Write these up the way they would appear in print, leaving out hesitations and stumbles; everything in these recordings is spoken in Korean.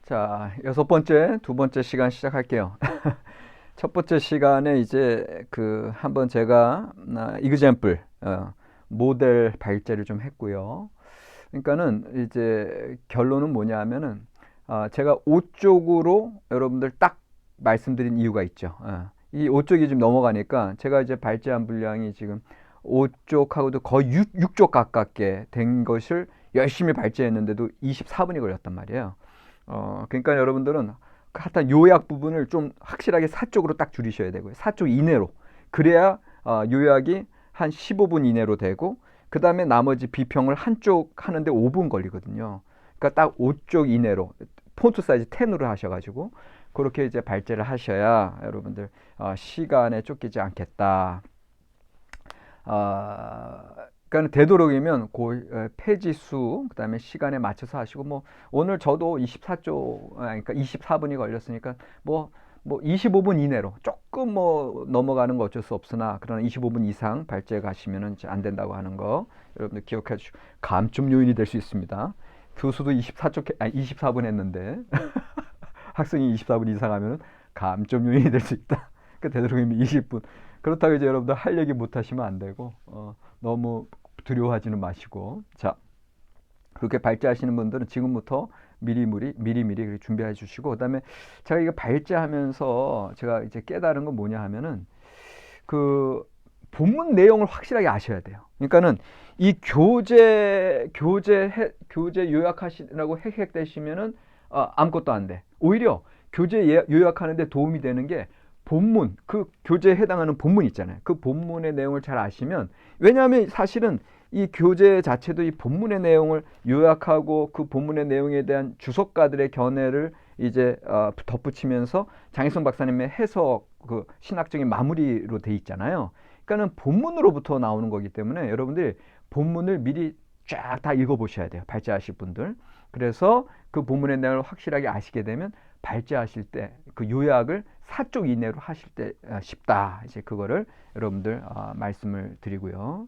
자, 두 번째 시간 시작할게요. 첫 번째 시간에 이제 한번 제가 example, 모델 발제를 좀 했고요. 그러니까는 이제 결론은 뭐냐 하면은 제가 5쪽으로 여러분들 딱 말씀드린 이유가 있죠. 이 5쪽이 좀 넘어가니까 제가 이제 발제한 분량이 지금 5쪽하고도 거의 6쪽 가깝게 된 것을 열심히 발제했는데도 24분이 걸렸단 말이에요. 그러니까 여러분들은 하여튼 요약 부분을 좀 확실하게 4쪽으로 딱 줄이셔야 되고요. 4쪽 이내로. 그래야 요약이 한 15분 이내로 되고, 그 다음에 나머지 비평을 한쪽 하는데 5분 걸리거든요. 그러니까 딱 5쪽 이내로 폰트 사이즈 10으로 하셔가지고 그렇게 이제 발제를 하셔야 여러분들 시간에 쫓기지 않겠다. 그러니까 되도록이면 페이지 수, 그다음에 시간에 맞춰서 하시고, 뭐 오늘 저도 24쪽, 그러니까 24분이 걸렸으니까 뭐 25분 이내로 조금 뭐 넘어가는 거 어쩔 수 없으나, 그러나 25분 이상 발제 가시면은 안 된다고 하는 거 여러분들 기억해 주시고, 감점 요인이 될 수 있습니다. 교수도 24분 했는데 학생이 24분 이상 하면은 감점 요인이 될 수 있다. 그러니까 되도록이면 20분. 그렇다고 이제 여러분들 할 얘기 못 하시면 안 되고, 너무 두려워하지는 마시고. 자, 그렇게 발제하시는 분들은 지금부터 미리미리 준비해 주시고, 그다음에 제가 이거 발제하면서 제가 이제 깨달은 건 뭐냐 하면은, 그 본문 내용을 확실하게 아셔야 돼요. 그러니까는 이 교재 요약하시라고 헥헥대시면은 아무것도 안 돼. 오히려 교재 요약하는데 도움이 되는 게 본문, 그 교재에 해당하는 본문 있잖아요. 그 본문의 내용을 잘 아시면, 왜냐하면 사실은 이 교재 자체도 이 본문의 내용을 요약하고 그 본문의 내용에 대한 주석가들의 견해를 이제 덧붙이면서 장혜성 박사님의 해석, 그 신학적인 마무리로 돼 있잖아요. 그러니까는 본문으로부터 나오는 거기 때문에 여러분들이 본문을 미리 쫙 다 읽어보셔야 돼요. 발제하실 분들. 그래서 그 본문의 내용을 확실하게 아시게 되면 발제하실 때 그 요약을 4쪽 이내로 하실 때 쉽다. 이제 그거를 여러분들 말씀을 드리고요.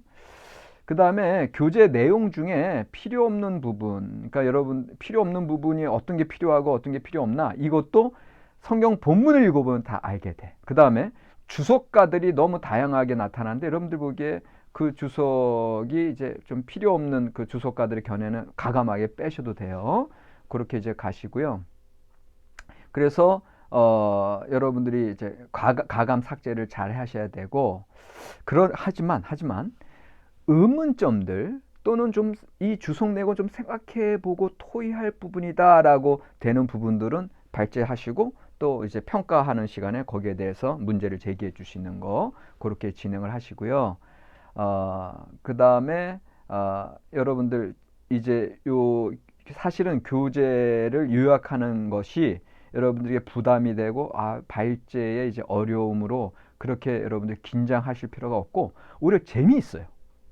그 다음에 교재 내용 중에 필요 없는 부분, 그러니까 여러분 필요 없는 부분이 어떤 게 필요하고 어떤 게 필요 없나, 이것도 성경 본문을 읽어보면 다 알게 돼. 그 다음에 주석가들이 너무 다양하게 나타나는데, 여러분들 보기에 그 주석이 이제 좀 필요 없는 그 주석가들의 견해는 가감하게 빼셔도 돼요. 그렇게 이제 가시고요. 그래서 여러분들이 이제 가감 삭제를 잘 하셔야 되고, 하지만 의문점들 또는 좀 이 주석 내고 좀 생각해 보고 토의할 부분이다라고 되는 부분들은 발제하시고, 또 이제 평가하는 시간에 거기에 대해서 문제를 제기해 주시는 거, 그렇게 진행을 하시고요. 그 다음에 여러분들 이제 사실은 교재를 요약하는 것이 여러분들에게 부담이 되고 발제의 이제 어려움으로 그렇게 여러분들 긴장하실 필요가 없고, 오히려 재미있어요.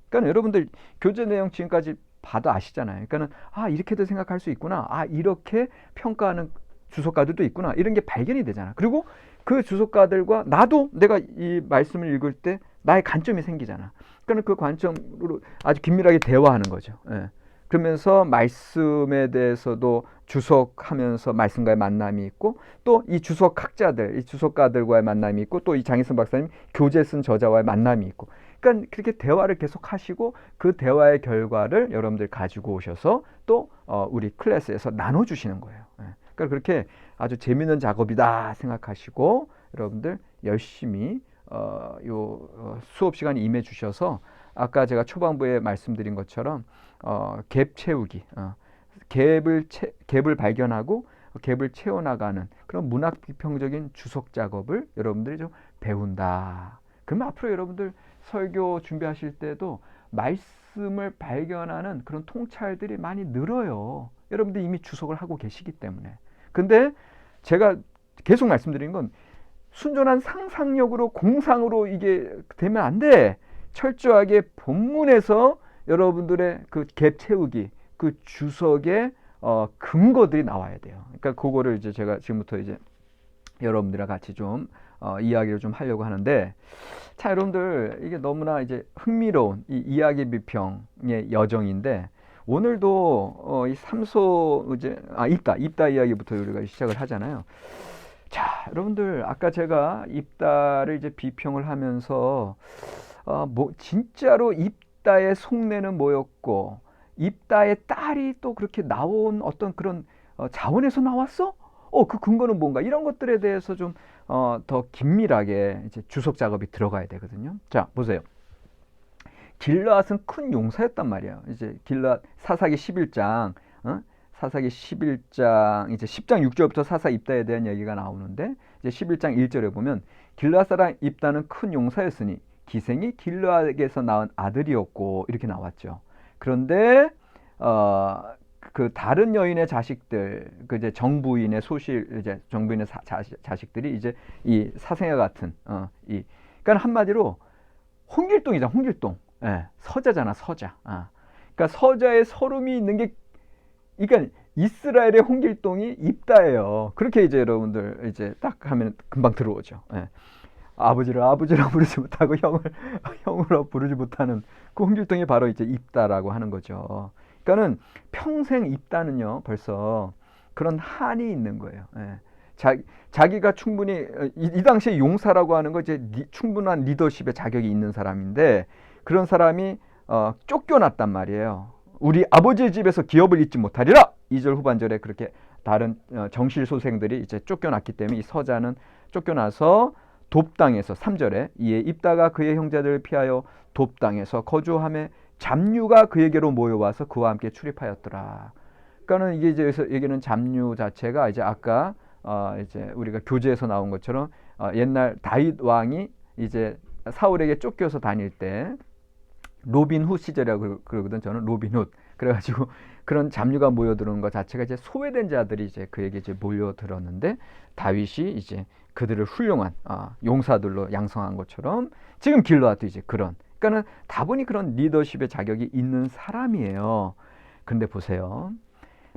그러니까 여러분들 교재 내용 지금까지 봐도 아시잖아요. 그러니까는 이렇게도 생각할 수 있구나. 이렇게 평가하는 주석가들도 있구나. 이런 게 발견이 되잖아. 그리고 그 주석가들과 나도 내가 이 말씀을 읽을 때 나의 관점이 생기잖아. 그러니까 그 관점으로 아주 긴밀하게 대화하는 거죠. 예. 그러면서 말씀에 대해서도 주석하면서 말씀과의 만남이 있고, 또 이 주석학자들, 이 주석가들과의 만남이 있고, 또 이 장희선 박사님 교재 쓴 저자와의 만남이 있고, 그러니까 그렇게 대화를 계속 하시고 그 대화의 결과를 여러분들 가지고 오셔서 또 우리 클래스에서 나눠주시는 거예요. 그러니까 그렇게 아주 재밌는 작업이다 생각하시고 여러분들 열심히 수업 시간에 임해 주셔서, 아까 제가 초반부에 말씀드린 것처럼 갭 채우기, 갭을 발견하고 갭을 채워나가는 그런 문학 비평적인 주석 작업을 여러분들이 좀 배운다. 그러면 앞으로 여러분들 설교 준비하실 때도 말씀을 발견하는 그런 통찰들이 많이 늘어요. 여러분들 이미 주석을 하고 계시기 때문에. 근데 제가 계속 말씀드리는 건, 순전한 상상력으로 공상으로 이게 되면 안 돼. 철저하게 본문에서 여러분들의 그 갭 채우기, 그 주석의 근거들이 나와야 돼요. 그러니까 그거를 이제 제가 지금부터 이제 여러분들이랑 같이 좀 이야기를 좀 하려고 하는데, 자, 여러분들 이게 너무나 이제 흥미로운 이 이야기 비평의 여정인데, 오늘도 이 삼소 이제 입다 이야기부터 우리가 시작을 하잖아요. 자, 여러분들 아까 제가 입다를 이제 비평을 하면서 뭐 진짜로 입다의 속내는 뭐였고 입다의 딸이 또 그렇게 나온 어떤 그런 자원에서 나왔어? 그 근거는 뭔가 이런 것들에 대해서 좀 더 긴밀하게 이제 주석 작업이 들어가야 되거든요. 자, 보세요. 길르앗은 큰 용사였단 말이에요. 이제 길르앗 사사기 11장, 사사기 11장 이제 10장 6절부터 사사 입다에 대한 얘기가 나오는데 이제 11장 1절에 보면 길르앗 사람 입다는 큰 용사였으니 기생이 길르앗에게서 낳은 아들이었고 이렇게 나왔죠. 그런데 그 다른 여인의 자식들, 그 이제 정부인의 이제 정부인의 자식들이 이제 이 사생아 같은 그러니까 한마디로 홍길동이잖아, 홍길동. 예, 서자잖아, 서자. 그러니까 서자의 서름이 있는 게, 그러니까 이스라엘의 홍길동이 입다예요. 그렇게 이제 여러분들 이제 딱 하면 금방 들어오죠. 예. 아버지를 아버지라 부르지 못하고 형으로 부르지 못하는 그 홍길동이 바로 이제 입다라고 하는 거죠. 그러니까는 평생 입다는요 벌써 그런 한이 있는 거예요. 예. 자기가 충분히 이 당시에 용사라고 하는 거 이제 충분한 리더십의 자격이 있는 사람인데 그런 사람이 쫓겨났단 말이에요. 우리 아버지의 집에서 기업을 잇지 못하리라. 2절 후반절에 그렇게 다른 정실 소생들이 이제 쫓겨났기 때문에 이 서자는 쫓겨나서 돕당에서 3절에 이에 입다가 그의 형제들을 피하여 돕당에서 거주함에 잡류가 그에게로 모여와서 그와 함께 출입하였더라. 그러니까는 이게 이제 여기서 얘기는 잡류 자체가 이제 아까 이제 우리가 교재에서 나온 것처럼 옛날 다윗 왕이 이제 사울에게 쫓겨서 다닐 때 로빈훗 시절이라고 그러거든. 저는 로빈훗. 그래가지고 그런 잡류가 모여드는 것 자체가 이제 소외된 자들이 이제 그에게 이제 몰려들었는데 다윗이 이제 그들을 훌륭한 용사들로 양성한 것처럼 지금 길르앗도 이제 그런. 그러니까는 다분히 그런 리더십의 자격이 있는 사람이에요. 근데 보세요.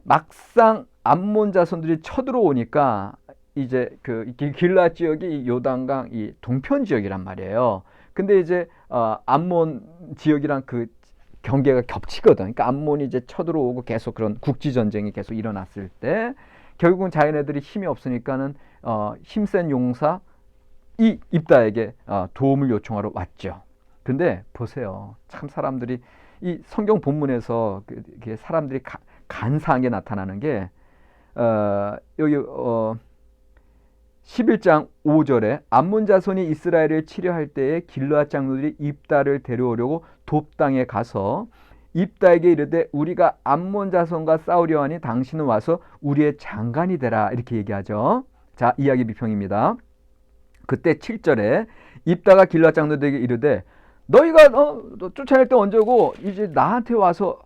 막상 암몬 자손들이 쳐들어오니까 이제 그 길르앗 지역이 요단강 이 동편 지역이란 말이에요. 근데 이제 암몬 지역이랑 그 경계가 겹치거든. 그러니까 암몬이 이제 쳐들어오고 계속 그런 국지 전쟁이 계속 일어났을 때 결국은 자기네들이 힘이 없으니까는 힘센 용사 이 입다에게 도움을 요청하러 왔죠. 근데 보세요. 참 사람들이 이 성경 본문에서 사람들이 간사한 게 나타나는 게 여기 11장 5절에 암몬 자손이 이스라엘을 치려할 때에 길르앗 장로들이 입다를 데려오려고 돕당에 가서 입다에게 이르되 우리가 암몬 자손과 싸우려 하니 당신은 와서 우리의 장관이 되라 이렇게 얘기하죠. 자, 이야기 비평입니다. 그때 7절에 입다가 길르앗 장로들에게 이르되 너희가 쫓아낼 때 언제고 이제 나한테 와서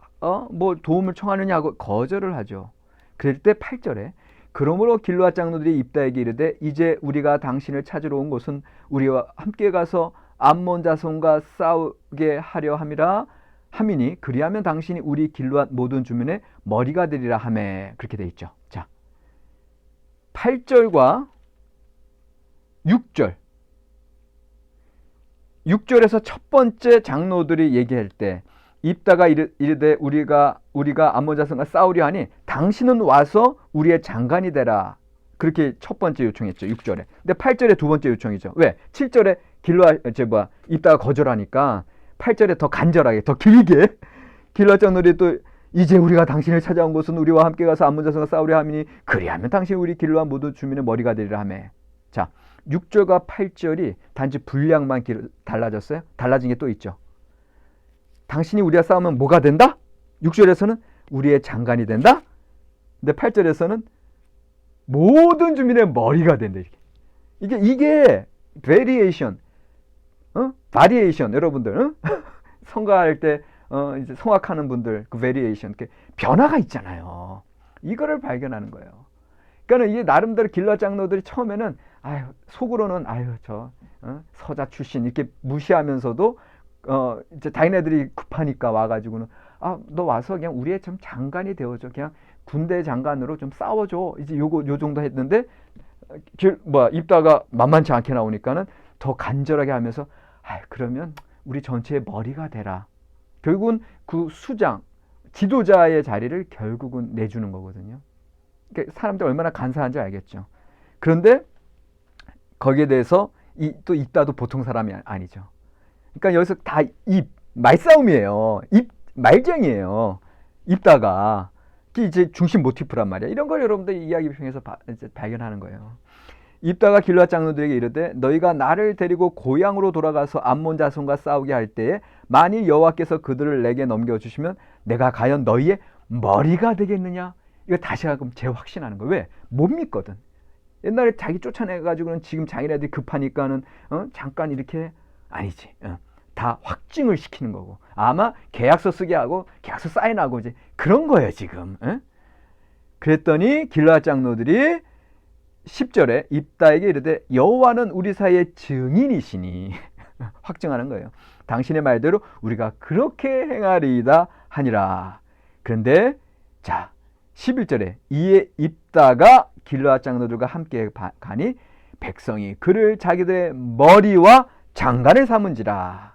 뭐 도움을 청하느냐고 거절을 하죠. 그럴 때 8절에 그러므로 길르앗 장로들이 입다에게 이르되 이제 우리가 당신을 찾으러 온 곳은 우리와 함께 가서 암몬 자손과 싸우게 하려 함이니 그리하면 당신이 우리 길르앗 모든 주민의 머리가 되리라 하매 그렇게 돼 있죠. 자, 8절과 6절 6절에서 첫 번째 장로들이 얘기할 때 입다가 이르되 우리가 암몬 자손과 싸우려 하니 당신은 와서 우리의 장관이 되라. 그렇게 첫 번째 요청했죠. 6절에. 근데 8절에 두 번째 요청이죠. 왜? 7절에 입다가 거절하니까 8절에 더 간절하게, 더 길게 길르앗 장로들이 또 이제 우리가 당신을 찾아온 곳은 우리와 함께 가서 암몬 자손과 싸우려 함이니 그리하면 당신이 우리 길르앗 모든 주민의 머리가 되리라 하매. 자, 6절과 8절이 단지 분량만 달라졌어요. 달라진 게 또 있죠. 당신이 우리와 싸우면 뭐가 된다? 6절에서는 우리의 장관이 된다. 근데 8절에서는 모든 주민의 머리가 된다. 이게 variation, variation 여러분들 성가할 때 이제 성악하는 분들 그 variation 변화가 있잖아요. 이거를 발견하는 거예요. 그러니까 이게 나름대로 길르앗 장로들이 처음에는 속으로는 서자 출신 이렇게 무시하면서도 이제 자기네들이 급하니까 와가지고는 너 와서 그냥 우리의 좀 장관이 되어줘. 그냥 군대 장관으로 좀 싸워줘. 이제 요 정도 했는데 입다가 만만치 않게 나오니까는 더 간절하게 하면서 그러면 우리 전체의 머리가 되라. 결국은 그 수장 지도자의 자리를 결국은 내주는 거거든요. 그러니까 사람들 얼마나 간사한지 알겠죠. 그런데 거기에 대해서 또 입다도 보통 사람이 아니죠. 그러니까 여기서 다 말싸움이에요. 말쟁이에요. 입다가. 그게 이제 중심 모티프란 말이야. 이런 걸 여러분들 이야기 비평에서 이제 발견하는 거예요. 입다가 길르앗 장로들에게 이르되 너희가 나를 데리고 고향으로 돌아가서 암몬 자손과 싸우게 할 때에 만일 여호와께서 그들을 내게 넘겨주시면 내가 과연 너희의 머리가 되겠느냐? 이거 다시 한번 재확신하는 거예요. 왜? 못 믿거든. 옛날에 자기 쫓아내가지고는 지금 자기네들이 급하니까는 잠깐 이렇게 아니지. 다 확증을 시키는 거고 아마 계약서 쓰게 하고 계약서 사인하고 이제 그런 거예요 지금. 그랬더니 길르앗 장로들이 10절에 입다에게 이르되 여호와는 우리 사이의 증인이시니 확증하는 거예요. 당신의 말대로 우리가 그렇게 행하리이다 하니라. 그런데 자 11절에 이에 입다가 길르앗 장로들과 함께 가니 백성이 그를 자기들의 머리와 장관을 삼은지라.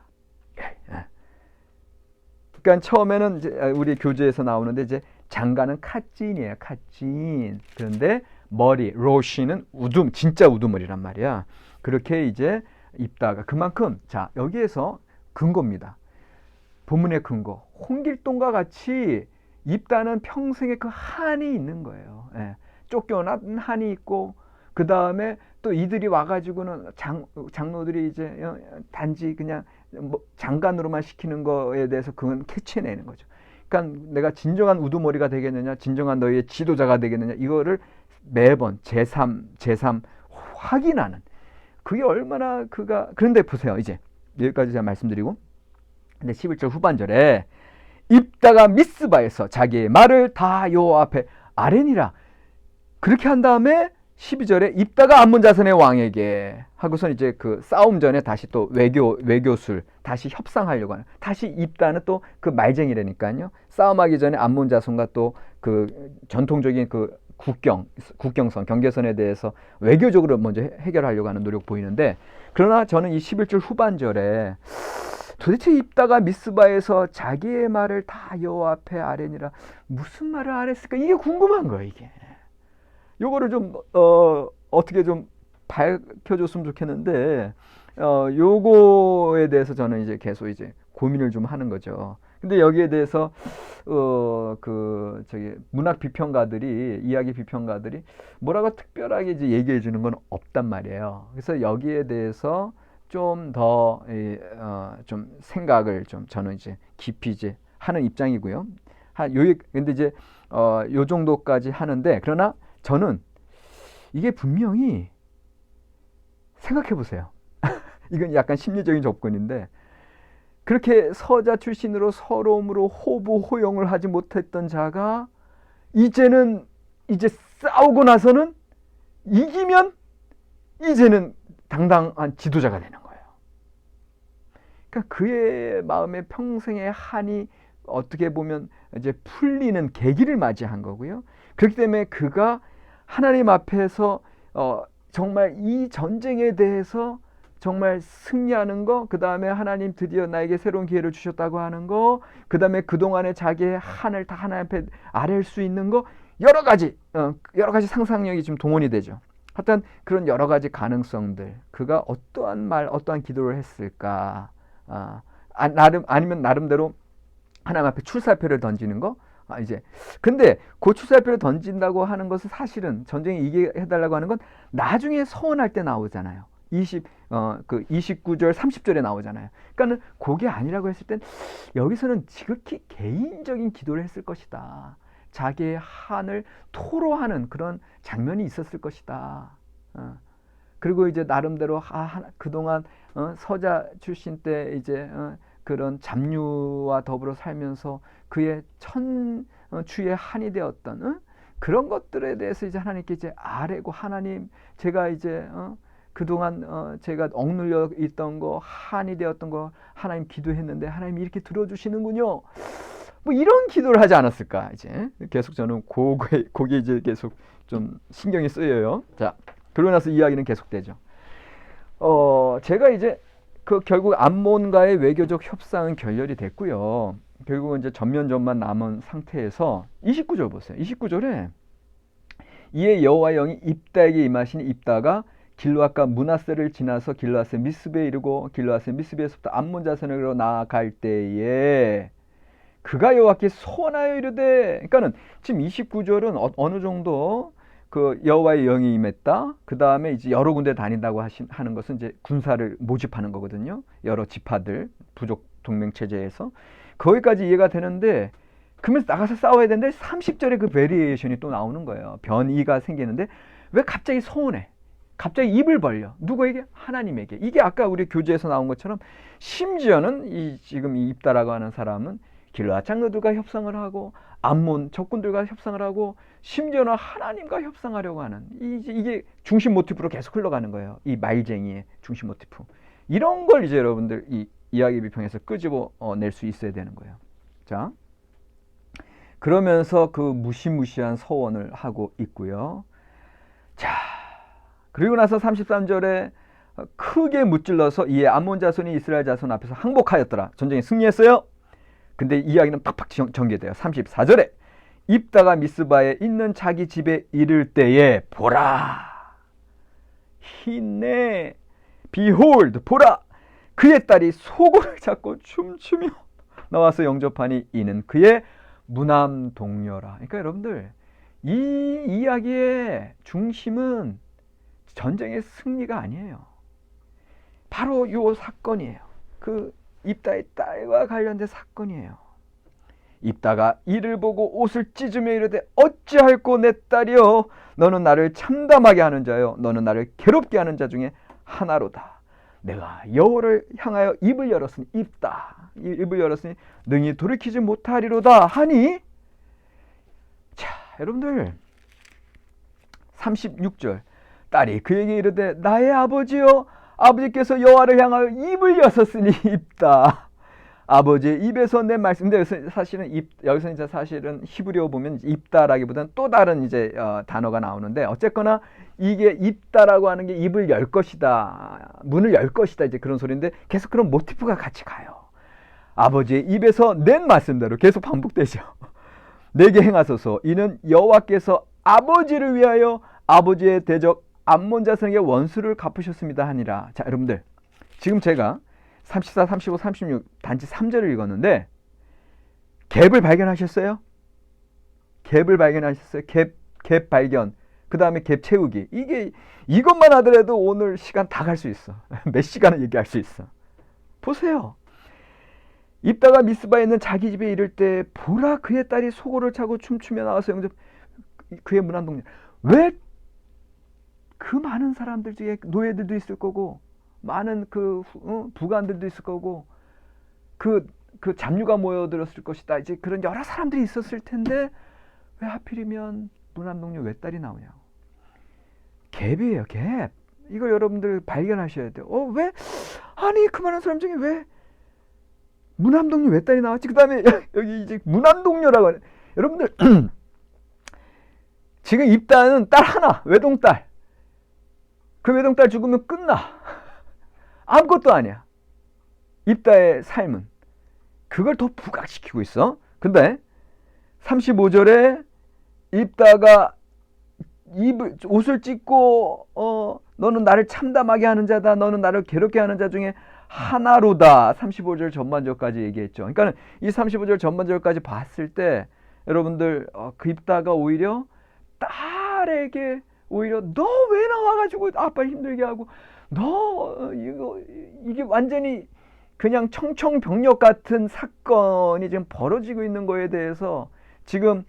그러니까 처음에는 이제 우리 교재에서 나오는데 이제 장관은 갓진이에요. 갓진. 그런데 머리, 로시는 우둠, 진짜 우두머리란 말이야. 그렇게 이제 입다가 그만큼 자 여기에서 근거입니다. 본문의 근거. 홍길동과 같이 입다는 평생에 그 한이 있는 거예요. 쫓겨난 한이 있고 그 다음에 또 이들이 와가지고는 장로들이 이제 단지 그냥 장관으로만 시키는 거에 대해서 그건 캐치해내는 거죠. 그러니까 내가 진정한 우두머리가 되겠느냐, 진정한 너희의 지도자가 되겠느냐, 이거를 매번 제3 확인하는 그게 얼마나 그런데 보세요. 이제 여기까지 제가 말씀드리고 근데 11절 후반절에 입다가 미스바에서 자기의 말을 다 여호와 앞에 아뢰니라. 그렇게 한 다음에 12절에 입다가 암몬 자손의 왕에게 하고선 이제 그 싸움 전에 다시 또 외교술 다시 협상하려고 하는 다시 입다는 또 그 말쟁이라니까요. 싸움하기 전에 암몬 자손과 또 그 전통적인 그 국경선 경계선에 대해서 외교적으로 먼저 해결하려고 하는 노력 보이는데 그러나 저는 이 11절 후반절에 도대체 입다가 미스바에서 자기의 말을 다 여호와 앞에 아뢰니라 무슨 말을 아뢰었을까 이게 궁금한 거예요. 이게 요거를 좀 어떻게 좀 밝혀줬으면 좋겠는데 요거에 대해서 저는 이제 계속 이제 고민을 좀 하는 거죠. 근데 여기에 대해서 문학 비평가들이 이야기 비평가들이 뭐라고 특별하게 이제 얘기해 주는 건 없단 말이에요. 그래서 여기에 대해서 좀 더 좀 생각을 좀 저는 이제 깊이 이제 하는 입장이고요. 근데 이제 요 정도까지 하는데 그러나 저는 이게 분명히 생각해 보세요. 이건 약간 심리적인 접근인데 그렇게 서자 출신으로 서러움으로 호부 호용을 하지 못했던 자가 이제 싸우고 나서는 이기면 이제는 당당한 지도자가 되는 거예요. 그러니까 그의 마음에 평생의 한이 어떻게 보면 이제 풀리는 계기를 맞이한 거고요. 그렇기 때문에 그가 하나님 앞에서 정말 이 전쟁에 대해서 정말 승리하는 거, 그 다음에 하나님 드디어 나에게 새로운 기회를 주셨다고 하는 거, 그 다음에 그동안에 자기의 한을 다 하나님 앞에 아뢰일 수 있는 거, 여러 가지 상상력이 좀 동원이 되죠. 하여튼 그런 여러 가지 가능성들, 그가 어떠한 기도를 했을까, 아니면 나름대로 하나님 앞에 출사표를 던지는 거, 근데 그 출사표를 던진다고 하는 것은 사실은 전쟁에 이기게 해달라고 하는 건 나중에 서원할 때 나오잖아요. 29절 30절에 나오잖아요. 그러니까는 그게 아니라고 했을 땐 여기서는 지극히 개인적인 기도를 했을 것이다. 자기의 한을 토로하는 그런 장면이 있었을 것이다. 그리고 이제 나름대로 그동안 서자 출신 때 이제 그런 잡류와 더불어 살면서 그의 천추의 한이 되었던 그런 것들에 대해서 이제 하나님께 이제 아뢰고 하나님 제가 이제 그동안 제가 억눌려 있던 거 한이 되었던 거 하나님 기도했는데 하나님이 이렇게 들어주시는군요. 뭐 이런 기도를 하지 않았을까 이제 계속 저는 그게 이제 계속 좀 신경이 쓰여요. 자 그러고 나서 이야기는 계속되죠. 제가 이제 결국 암몬과의 외교적 협상은 결렬이 됐고요. 결국은 이제 전면전만 남은 상태에서 29절 보세요. 29절에 이에 여호와의 영이 입다에게 임하시니 입다가 길르앗과 므낫세를 지나서 길르앗의 미스베에 이르고 길르앗의 미스베에서부터 암몬 자손에게로 나아갈 때에 그가 여호와께 소원하여 이르되, 그러니까는 지금 29절은 어느 정도 그 여호와의 영이 임했다. 그 다음에 이제 여러 군데 다닌다고 하는 것은 이제 군사를 모집하는 거거든요. 여러 지파들, 부족 동맹 체제에서 거기까지 이해가 되는데, 그러면서 나가서 싸워야 되는데 30절에 그 베리에이션이 또 나오는 거예요. 변이가 생기는데 왜 갑자기 소원해? 갑자기 입을 벌려. 누구에게? 하나님에게. 이게 아까 우리 교재에서 나온 것처럼 심지어는 이 지금 이 입다라고 하는 사람은 길르앗 장로들과 협상을 하고 암몬 적군들과 협상을 하고 심지어는 하나님과 협상하려고 하는 이게 중심 모티프로 계속 흘러가는 거예요. 이 말쟁이의 중심 모티프. 이런 걸 이제 여러분들 이 이야기 비평에서 끄집어 낼 수 있어야 되는 거예요. 자, 그러면서 그 무시무시한 서원을 하고 있고요. 자, 그리고 나서 33절에 크게 무찔러서 이에 암몬 자손이 이스라엘 자손 앞에서 항복하였더라. 전쟁에 승리했어요. 근데 이야기는 팍팍 전개돼요. 34절에 입다가 미스바에 있는 자기 집에 이를 때에 보라, 히네, 비홀드, 보라, 그의 딸이 소고를 잡고 춤추며 나와서 영접하니 이는 그의 무남 동료라. 그러니까 여러분들 이 이야기의 중심은 전쟁의 승리가 아니에요. 바로 요 사건이에요. 그 입다의 딸과 관련된 사건이에요. 입다가 이를 보고 옷을 찢으며 이르되 어찌할꼬 내 딸이여, 너는 나를 참담하게 하는 자요 너는 나를 괴롭게 하는 자 중에 하나로다. 내가 여호와를 향하여 입을 열었으니 입을 열었으니 능히 돌이키지 못하리로다 하니. 자, 여러분들 36절 딸이 그에게 이르되 나의 아버지여, 아버지께서 여호와를 향하여 입을 여셨으니 입다. 아버지의 입에서 내 말씀. 근데 사실은 여기서 이제 사실은 히브리어 보면 입다라기보다는 또 다른 이제 단어가 나오는데, 어쨌거나 이게 입다라고 하는 게 입을 열 것이다, 문을 열 것이다, 이제 그런 소리인데 계속 그런 모티프가 같이 가요. 아버지의 입에서 낸 말씀대로 계속 반복되죠. 내게 행하소서. 이는 여호와께서 아버지를 위하여 아버지의 대적 암몬 자손에게 원수를 갚으셨습니다 하니라. 자, 여러분들 지금 제가 34, 35, 36 단지 3절을 읽었는데 갭을 발견하셨어요? 갭을 발견하셨어요? 갭 발견. 그 다음에 갭 채우기. 이것만 하더라도 오늘 시간 다 갈 수 있어. 몇 시간을 얘기할 수 있어. 보세요. 입다가 미스바에 있는 자기 집에 이를 때 보라, 그의 딸이 소고를 차고 춤추며 나와서 영접. 그의 문안 동료. 왜 그 많은 사람들 중에 노예들도 있을 거고 많은 그 부관들도 있을 거고 그 잡류가 모여들었을 것이다. 이제 그런 여러 사람들이 있었을 텐데 왜 하필이면 문안동료 외딸이 나오냐. 갭이에요, 갭. 이걸 여러분들 발견하셔야 돼요. 왜? 아니 그 많은 사람 중에 왜 문안동료 외딸이 나왔지? 그 다음에 여기 이제 문안동료라고 하네. 여러분들 지금 입다는 딸 하나, 외동딸. 그 외동딸 죽으면 끝나. 아무것도 아니야. 입다의 삶은. 그걸 더 부각시키고 있어. 근데 35절에 입다가 옷을 찢고 너는 나를 참담하게 하는 자다, 너는 나를 괴롭게 하는 자 중에 하나로다. 35절 전반절까지 얘기했죠. 그러니까 이 35절 전반절까지 봤을 때 여러분들 그 입다가 오히려 딸에게 오히려 너 왜 나와가지고 아빠 힘들게 하고, 너 이게 완전히 그냥 청청병력 같은 사건이 지금 벌어지고 있는 거에 대해서 지금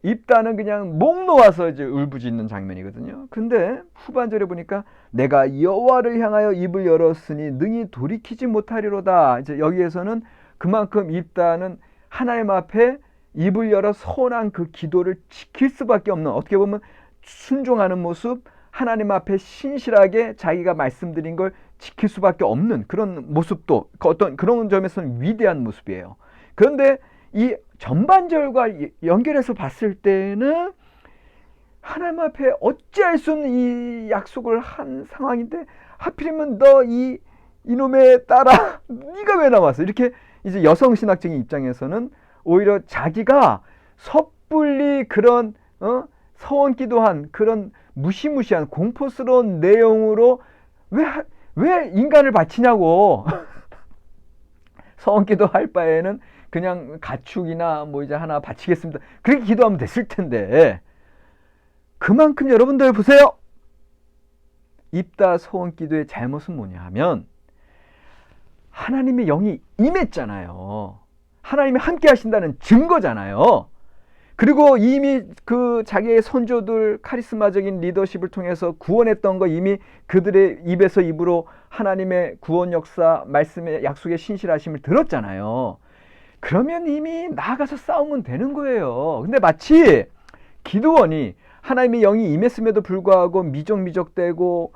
입다는 그냥 목 놓아서 이제 울부짖는 장면이거든요. 근데 후반절에 보니까 내가 여호와를 향하여 입을 열었으니 능히 돌이키지 못하리로다. 이제 여기에서는 그만큼 입다는 하나님 앞에 입을 열어 서원한 그 기도를 지킬 수밖에 없는, 어떻게 보면 순종하는 모습, 하나님 앞에 신실하게 자기가 말씀드린 걸 지킬 수밖에 없는 그런 모습도 어떤 그런 점에서는 위대한 모습이에요. 그런데 이 전반절과 연결해서 봤을 때는 하나님 앞에 어찌할 수 없는 이 약속을 한 상황인데 하필이면 너 이놈의 딸아 네가 왜 나왔어? 이렇게 이제 여성 신학적인 입장에서는 오히려 자기가 섣불리 그런 서원기도한 그런 무시무시한 공포스러운 내용으로 왜 인간을 바치냐고. 서원기도 할 바에는 그냥 가축이나 뭐 이제 하나 바치겠습니다. 그렇게 기도하면 됐을 텐데. 그만큼 여러분들 보세요. 입다 서원기도의 잘못은 뭐냐 하면 하나님의 영이 임했잖아요. 하나님이 함께 하신다는 증거잖아요. 그리고 이미 그 자기의 선조들 카리스마적인 리더십을 통해서 구원했던 거 이미 그들의 입에서 입으로 하나님의 구원 역사, 말씀의 약속의 신실하심을 들었잖아요. 그러면 이미 나아가서 싸우면 되는 거예요. 근데 마치 기드원이 하나님의 영이 임했음에도 불구하고 미적미적대고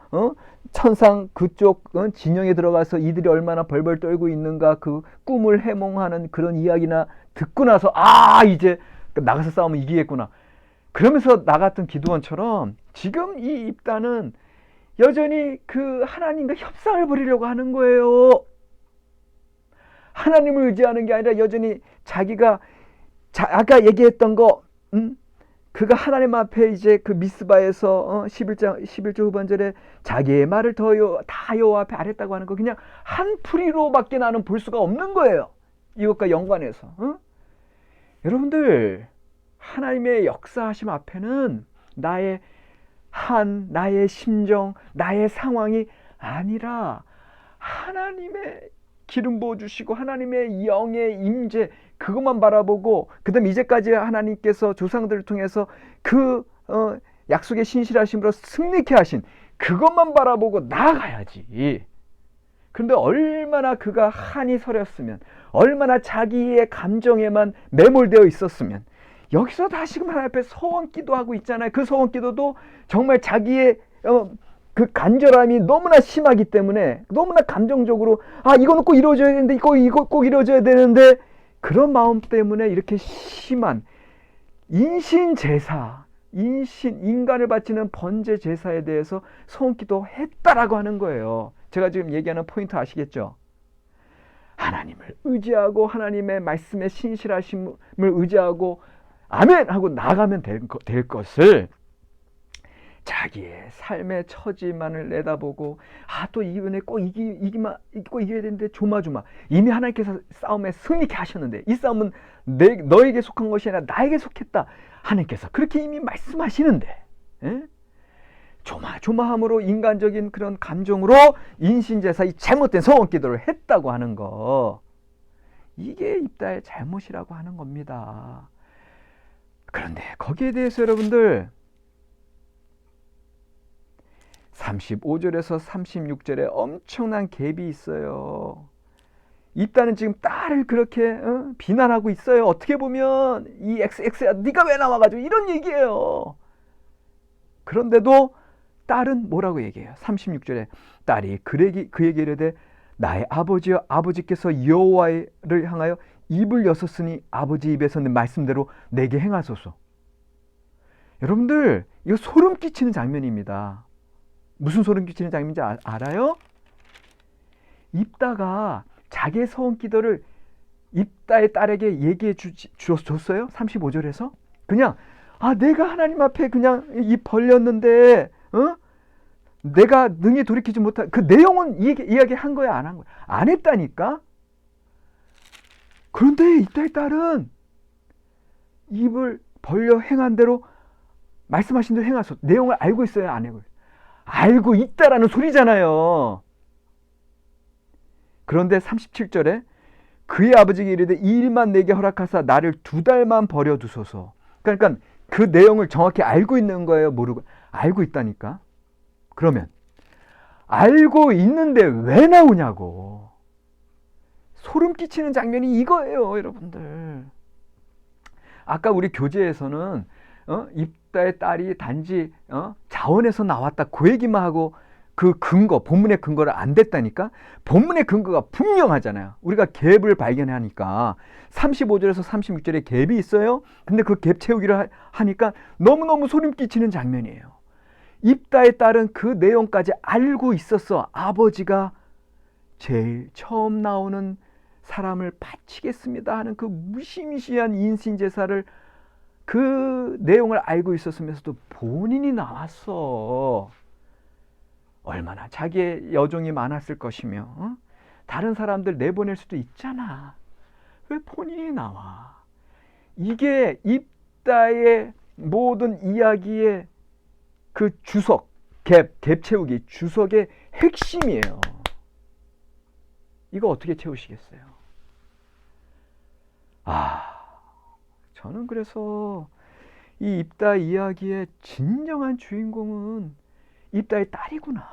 천상 그쪽 진영에 들어가서 이들이 얼마나 벌벌 떨고 있는가 그 꿈을 해몽하는 그런 이야기나 듣고 나서 이제 나가서 싸우면 이기겠구나. 그러면서 나갔던 기드원처럼 지금 이 입다는 여전히 그 하나님과 협상을 벌이려고 하는 거예요. 하나님을 의지하는 게 아니라 여전히 자기가 아까 얘기했던 거 그가 하나님 앞에 이제 그 미스바에서 11조 후반절에 자기의 말을 다 여호와 앞에 아랬다고 하는 거 그냥 한 풀이로밖에 나는 볼 수가 없는 거예요. 이것과 연관해서. 여러분들 하나님의 역사하심 앞에는 나의 나의 심정, 나의 상황이 아니라 하나님의 기름 부어주시고 하나님의 영의 임재 그것만 바라보고 그 다음 이제까지 하나님께서 조상들을 통해서 그 약속의 신실하심으로 승리케 하신 그것만 바라보고 나아가야지. 그런데 얼마나 그가 한이 서렸으면 얼마나 자기의 감정에만 매몰되어 있었으면 여기서 다시금 하나님 앞에 서원기도 하고 있잖아요. 그 서원기도도 정말 자기의 그 간절함이 너무나 심하기 때문에 너무나 감정적으로 이거는 꼭 이루어져야 되는데 이거 꼭 이루어져야 되는데 그런 마음 때문에 이렇게 심한 인신제사 인간을 바치는 번제 제사에 대해서 서원기도 했다라고 하는 거예요. 제가 지금 얘기하는 포인트 아시겠죠? 하나님을 의지하고 하나님의 말씀에 신실하심을 의지하고 아멘 하고 나가면 될 것을 자기의 삶의 처지만을 내다보고 또 이번에 꼭 이겨야 되는데 조마조마 이미 하나님께서 싸움에 승리케 하셨는데 이 싸움은 너에게 속한 것이 아니라 나에게 속했다. 하나님께서 그렇게 이미 말씀하시는데 조마조마함으로 인간적인 그런 감정으로 인신제사 이 잘못된 서원기도를 했다고 하는 거 이게 입다의 잘못이라고 하는 겁니다. 그런데 거기에 대해서 여러분들 35절에서 36절에 엄청난 갭이 있어요. 입다는 지금 딸을 그렇게 비난하고 있어요. 어떻게 보면 이 XX야 네가 왜 나와가지고 이런 얘기예요. 그런데도 딸은 뭐라고 얘기해요? 36절에 딸이 그에게 이르되 나의 아버지여 아버지께서 여호와를 향하여 입을 여섰으니 아버지 입에서 는 말씀대로 내게 행하소서. 여러분들 이거 소름 끼치는 장면입니다. 무슨 소름 끼치는 장면인지 알아요? 입다가 자기의 서원기도를 입다의 딸에게 얘기해 줬어요? 35절에서 그냥 내가 하나님 앞에 그냥 입 벌렸는데 내가 능히 돌이키지 못한 그 내용은 이야기한 거야 안 한 거야? 안 했다니까? 그런데 입다의 딸은 입을 벌려 행한 대로 말씀하신 대로 행하소. 내용을 알고 있어요? 안 알고 있다라는 소리잖아요. 그런데 37절에 그의 아버지에게 이르되 이 일만 내게 허락하사 나를 2달만 버려두소서. 그러니까 그 내용을 정확히 알고 있는 거예요? 모르고? 알고 있다니까. 그러면 알고 있는데 왜 나오냐고. 소름 끼치는 장면이 이거예요, 여러분들. 아까 우리 교재에서는 입다의 딸이 단지 자원에서 나왔다 그 얘기만 하고 그 본문의 근거를 안 댔다니까. 본문의 근거가 분명하잖아요. 우리가 갭을 발견하니까 35절에서 36절에 갭이 있어요. 근데 그 갭 채우기를 하니까 너무너무 소름 끼치는 장면이에요. 입다의 딸은 그 내용까지 알고 있었어. 아버지가 제일 처음 나오는 사람을 바치겠습니다 하는 그 무시무시한 인신제사를 그 내용을 알고 있었으면서도 본인이 나왔어. 얼마나 자기의 여종이 많았을 것이며 다른 사람들 내보낼 수도 있잖아. 왜 본인이 나와? 이게 입다의 모든 이야기의 그 주석, 갭 채우기, 주석의 핵심이에요. 이거 어떻게 채우시겠어요? 저는 그래서 이 입다 이야기의 진정한 주인공은 입다의 딸이구나.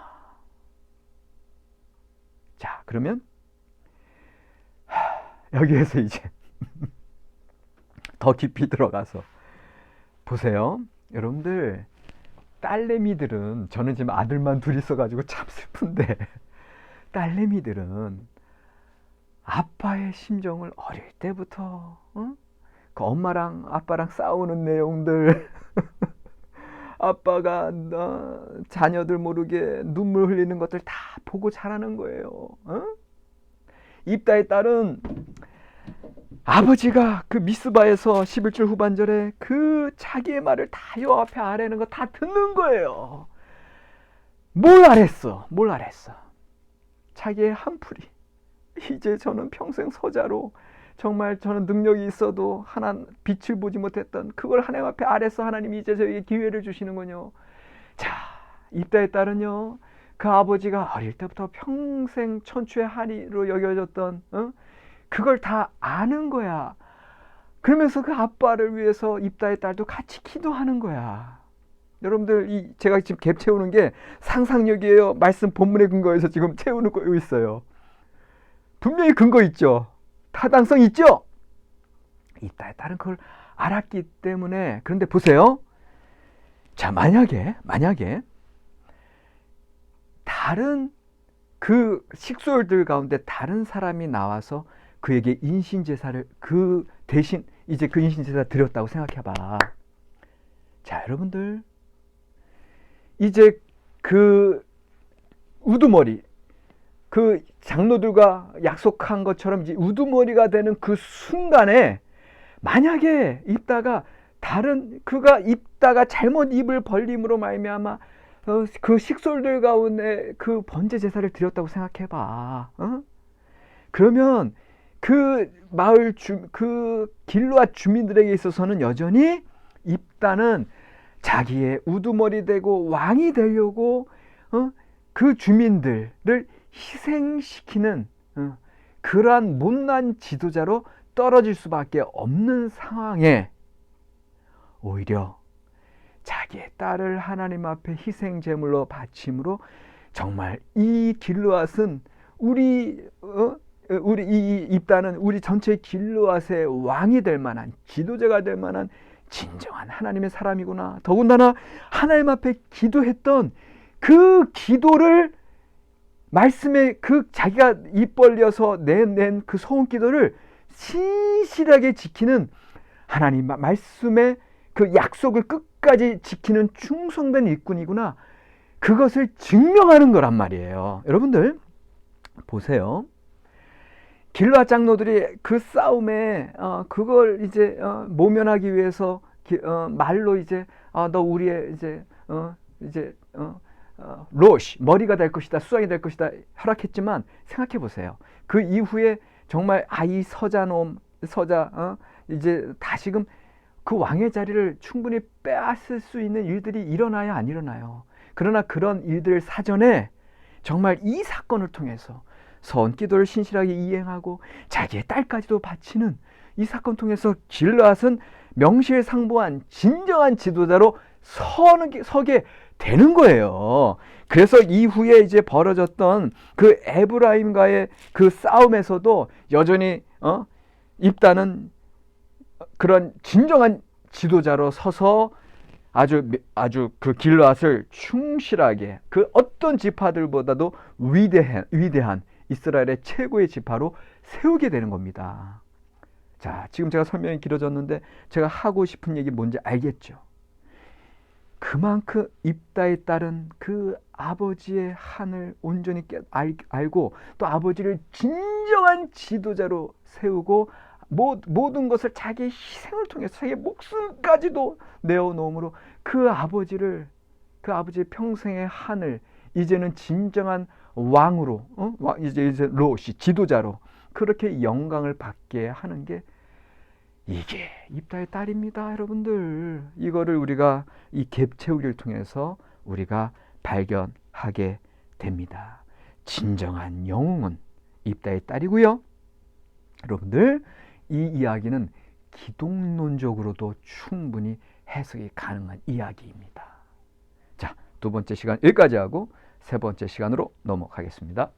자, 그러면 여기에서 이제 더 깊이 들어가서 보세요. 여러분들, 딸내미들은, 저는 지금 아들만 둘 있어가지고 참 슬픈데, 딸내미들은 아빠의 심정을 어릴 때부터 그 엄마랑 아빠랑 싸우는 내용들 아빠가 자녀들 모르게 눈물 흘리는 것들 다 보고 자라는 거예요. 입다의 딸은 아버지가 그 미스바에서 11절 후반절에 그 자기의 말을 다 요 앞에 아래는 거 다 듣는 거예요. 뭘 알았어? 자기의 한풀이. 이제 저는 평생 서자로 정말 저는 능력이 있어도 하나 빛을 보지 못했던 그걸 하나님 앞에 아래서 하나님이 이제 저에게 기회를 주시는군요. 자, 입다의 딸은요, 그 아버지가 어릴 때부터 평생 천추의 한이로 여겨졌던 그걸 다 아는 거야. 그러면서 그 아빠를 위해서 입다의 딸도 같이 기도하는 거야. 여러분들, 제가 지금 갭 채우는 게 상상력이에요? 말씀 본문의 근거에서 지금 채우는 거 있어요. 분명히 근거 있죠? 타당성 있죠? 입다의 딸은 그걸 알았기 때문에. 그런데 보세요. 자, 만약에 다른 그 식솔들 가운데 다른 사람이 나와서 그에게 인신제사를 그 대신 이제 그 인신제사 드렸다고 생각해봐. 자, 여러분들, 이제 그 우두머리, 그 장로들과 약속한 것처럼 이제 우두머리가 되는 그 순간에 만약에 입다가 잘못 입을 벌림으로 말미암아 그 식솔들 가운데 그 번제 제사를 드렸다고 생각해봐. 그러면 그 마을 그 길르앗 주민들에게 있어서는 여전히 입다는 자기의 우두머리 되고 왕이 되려고 그 주민들을 희생시키는 그러한 못난 지도자로 떨어질 수밖에 없는 상황에 오히려 자기의 딸을 하나님 앞에 희생 제물로 바침으로 정말 이 길르앗은 우리 이 입다는 우리 전체 길르앗의 왕이 될 만한 지도자가 될 만한 진정한 하나님의 사람이구나. 더군다나 하나님 앞에 기도했던 그 기도를 말씀에 그 자기가 입 벌려서 낸 그 소원 기도를 신실하게 지키는 하나님 말씀의 그 약속을 끝까지 지키는 충성된 일꾼이구나. 그것을 증명하는 거란 말이에요. 여러분들 보세요. 길르앗 장로들이 그 싸움에 그걸 이제 모면하기 위해서 말로 이제 너 우리의 이제 로시 머리가 될 것이다, 수장이 될 것이다 허락했지만 생각해 보세요. 그 이후에 정말 이 서자 이제 다시금 그 왕의 자리를 충분히 빼앗을 수 있는 일들이 일어나야 안 일어나요. 그러나 그런 일들 사전에 정말 이 사건을 통해서 선기도를 신실하게 이행하고 자기의 딸까지도 바치는 이 사건 통해서 길르앗은 명실상부한 진정한 지도자로 서게 되는 거예요. 그래서 이후에 이제 벌어졌던 그 에브라임과의 그 싸움에서도 여전히 입다는 그런 진정한 지도자로 서서 아주 그 길르앗을 충실하게 그 어떤 지파들보다도 위대한 이스라엘의 최고의 지파로 세우게 되는 겁니다. 자, 지금 제가 설명이 길어졌는데 제가 하고 싶은 얘기 뭔지 알겠죠? 그만큼 입다의 딸은 그 아버지의 한을 온전히 알고 또 아버지를 진정한 지도자로 세우고 모든 것을 자기의 희생을 통해서 자기의 목숨까지도 내어놓음으로 그 아버지의 평생의 한을 이제는 진정한 왕으로 이제 롯이 지도자로 그렇게 영광을 받게 하는 게 이게 입다의 딸입니다, 여러분들. 이거를 우리가 이 갭 채우기를 통해서 우리가 발견하게 됩니다. 진정한 영웅은 입다의 딸이고요. 여러분들, 이 이야기는 기독론적으로도 충분히 해석이 가능한 이야기입니다. 자, 두 번째 시간 여기까지 하고 세 번째 시간으로 넘어가겠습니다.